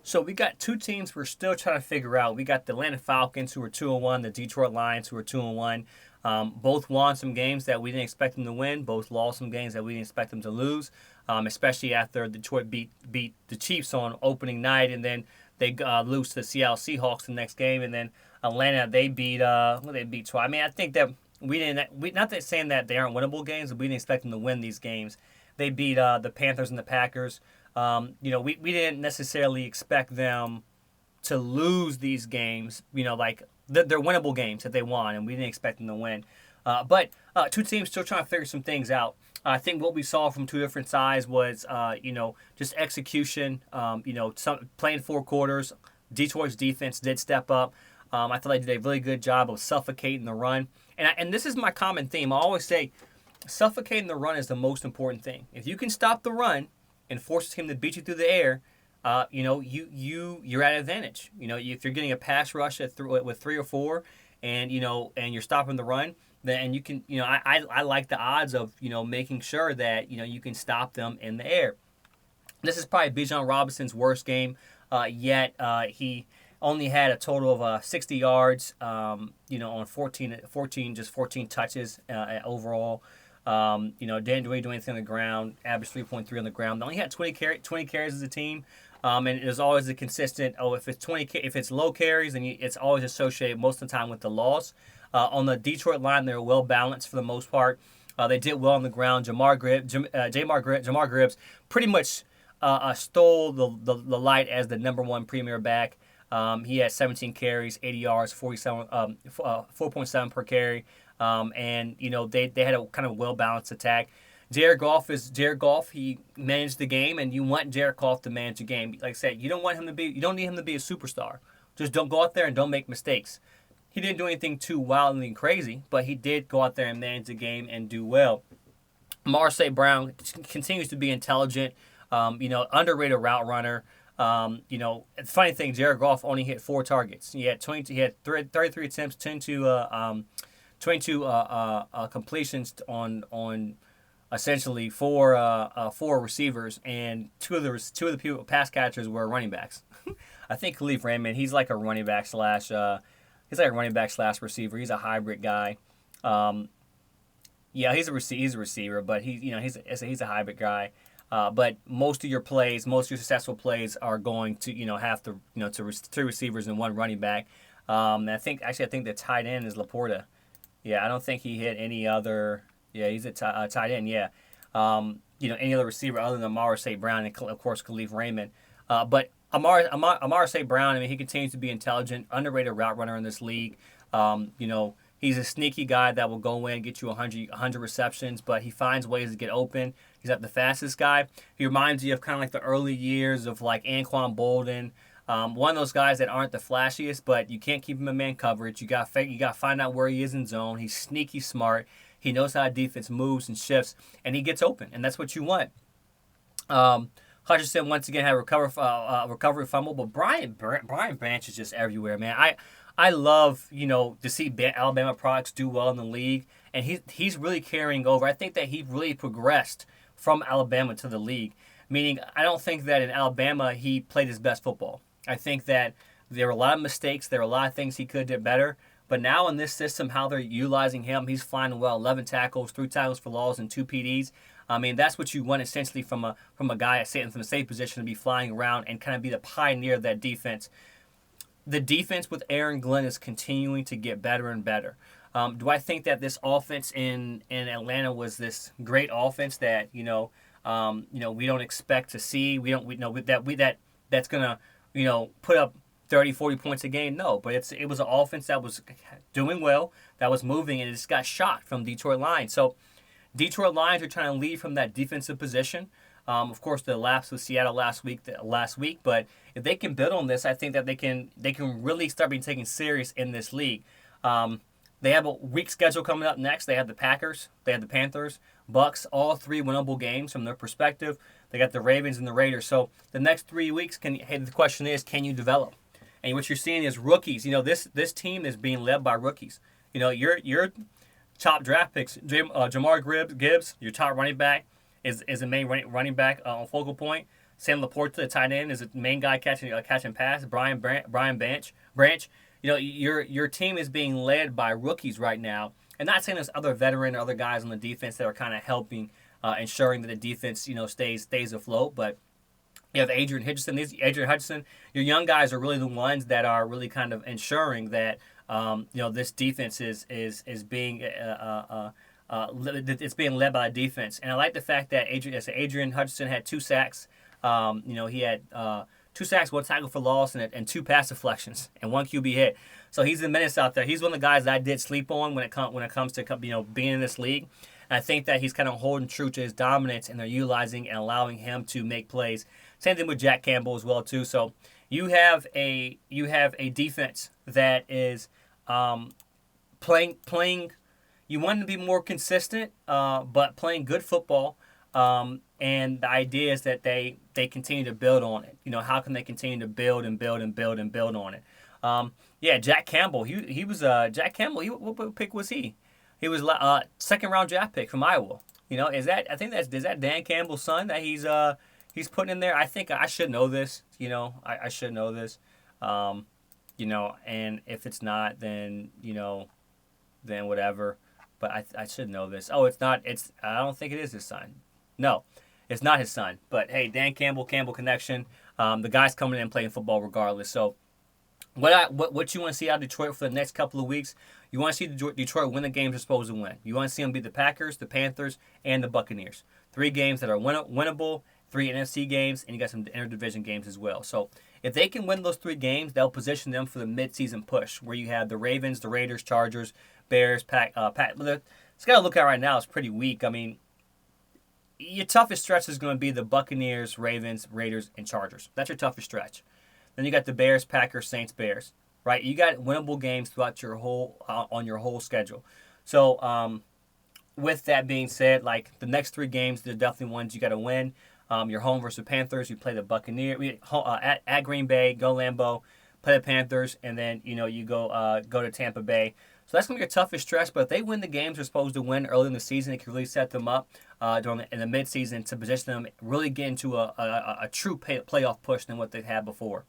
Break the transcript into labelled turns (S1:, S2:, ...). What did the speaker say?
S1: So we got two teams we're still trying to figure out. We got the Atlanta Falcons, who are 2-1, the Detroit Lions, who are 2-1. Both won some games that we didn't expect them to win. Both lost some games that we didn't expect them to lose. Especially after Detroit beat the Chiefs on opening night, and then they lose to the Seattle Seahawks the next game, and then Atlanta they beat they beat twice. I mean, I think that we didn't not that saying that they aren't winnable games, but we didn't expect them to win these games. They beat the Panthers and the Packers. We didn't necessarily expect them to lose these games. Like they're winnable games that they won, and we didn't expect them to win. But two teams still trying to figure some things out. I think what we saw from two different sides was, just execution. Playing four quarters. Detroit's defense did step up. I thought they did a really good job of suffocating the run. And this is my common theme. I always say suffocating the run is the most important thing. If you can stop the run and force a team to beat you through the air, you're at advantage. If you're getting a pass rush with 3 or 4, and you're stopping the run, then you can. I like the odds of making sure that you can stop them in the air. This is probably Bijan Robinson's worst game yet. He only had a total of 60 yards. On 14 touches overall. Didn't really do anything on the ground. Average 3.3 on the ground. They only had 20 carries as a team. And it was always a consistent. If it's low carries, then it's always associated most of the time with the loss. On the Detroit line, they were well balanced for the most part. They did well on the ground. Jamar Gibbs pretty much stole the light as the number one premier back. He had 17 carries, 80 yards, 4.7 per carry. They had a kind of well balanced attack. Jared Goff. He managed the game, and you want Jared Goff to manage the game. Like I said, you don't need him to be a superstar. Just don't go out there and don't make mistakes. He didn't do anything too wildly crazy, but he did go out there and manage the game and do well. Marseille Brown continues to be intelligent, underrated route runner. The funny thing, Jared Goff only hit 4 targets. He had 33 attempts, 22 completions on essentially four receivers, and two of the people pass catchers were running backs. I think Khalif Raymond, he's like a running back slash receiver. He's a hybrid guy. He's a receiver, but he's a hybrid guy. But most of your successful plays are going to have to 2 receivers and 1 running back. I think the tight end is Laporta. Yeah, I don't think he hit any other. Yeah, he's a tight end. Yeah, any other receiver other than Amara St. Brown and of course Khalif Raymond. But Amara St. Brown, I mean, he continues to be intelligent, underrated route runner in this league. He's a sneaky guy that will go in and get you 100 receptions, but he finds ways to get open. He's not the fastest guy. He reminds you of kind of like the early years of like Anquan Bolden. One of those guys that aren't the flashiest, but you can't keep him in man coverage. You got to find out where he is in zone. He's sneaky smart. He knows how defense moves and shifts, and he gets open, and that's what you want. Hutchinson once again had a recovery fumble, but Brian Branch is just everywhere, man. I love to see Alabama products do well in the league, and he's really carrying over. I think that he really progressed from Alabama to the league, meaning I don't think that in Alabama he played his best football. I think that there were a lot of mistakes. There were a lot of things he could do better. But now in this system, how they're utilizing him, he's flying well. 11 tackles, 3 tackles for loss, and 2 PDs. I mean, that's what you want essentially from a guy from a safe position to be flying around and kind of be the pioneer of that defense. The defense with Aaron Glenn is continuing to get better and better. Do I think that this offense in Atlanta was this great offense that we don't expect to see? That's gonna put up 30, 40 points a game? No, but it was an offense that was doing well, that was moving, and it just got shot from Detroit Lions. So Detroit Lions are trying to lead from that defensive position. Of course, the lapse with Seattle last week, but if they can build on this, I think that they can really start being taken serious in this league. They have a weak schedule coming up next. They have the Packers, they have the Panthers, Bucks, all 3 winnable games from their perspective. They got the Ravens and the Raiders. So the next 3 weeks, the question is, can you develop? And what you're seeing is rookies. This team is being led by rookies. Your top draft picks, Jamar Gibbs, your top running back, is a main running back on focal point. Sam Laporta, the tight end, is the main guy catching pass. Brian Branch. Your team is being led by rookies right now. And not saying there's other veteran or other guys on the defense that are kind of helping, ensuring that the defense stays afloat. But you have Adrian Hutchinson. Your young guys are really the ones that are really kind of ensuring that this defense is being it's being led by a defense. And I like the fact that Adrian Hutchinson had 2 sacks. He had 2 sacks, 1 tackle for loss, and 2 pass deflections and 1 QB hit. So he's the menace out there. He's one of the guys that I did sleep on when it comes to being in this league. And I think that he's kind of holding true to his dominance, and they're utilizing and allowing him to make plays. Same thing with Jack Campbell as well too. So you have a defense that is playing. You want to be more consistent, but playing good football. And the idea is that they continue to build on it. How can they continue to build and build and build and build on it? Jack Campbell. He was Jack Campbell. What pick was he? He was second round draft pick from Iowa. Is that Dan Campbell's son that he's putting in there? I think I should know this. I should know this. And if it's not, then then whatever. But I should know this. Oh, it's not. I don't think it is his son. No, it's not his son. But hey, Dan Campbell connection. The guy's coming in and playing football regardless. So what you want to see out of Detroit for the next couple of weeks? You want to see Detroit win the games they're supposed to win. You want to see them beat the Packers, the Panthers, and the Buccaneers. 3 games that are winnable, 3 NFC games, and you got some interdivision games as well. So if they can win those 3 games, they'll position them for the midseason push, where you have the Ravens, the Raiders, Chargers, Bears, Pack. It's got to look at right now. It's pretty weak. I mean, your toughest stretch is going to be the Buccaneers, Ravens, Raiders, and Chargers. That's your toughest stretch. Then you got the Bears, Packers, Saints, Bears. Right? You got winnable games throughout your whole schedule. So with that being said, like the next 3 games, they're definitely ones you got to win. You're home versus the Panthers. You play the Buccaneers at Green Bay. Go Lambeau. Play the Panthers, and then you go to Tampa Bay. So that's going to be your toughest stretch. But if they win the games they're supposed to win early in the season, it can really set them up in the midseason to position them really get into a true playoff push than what they've had before.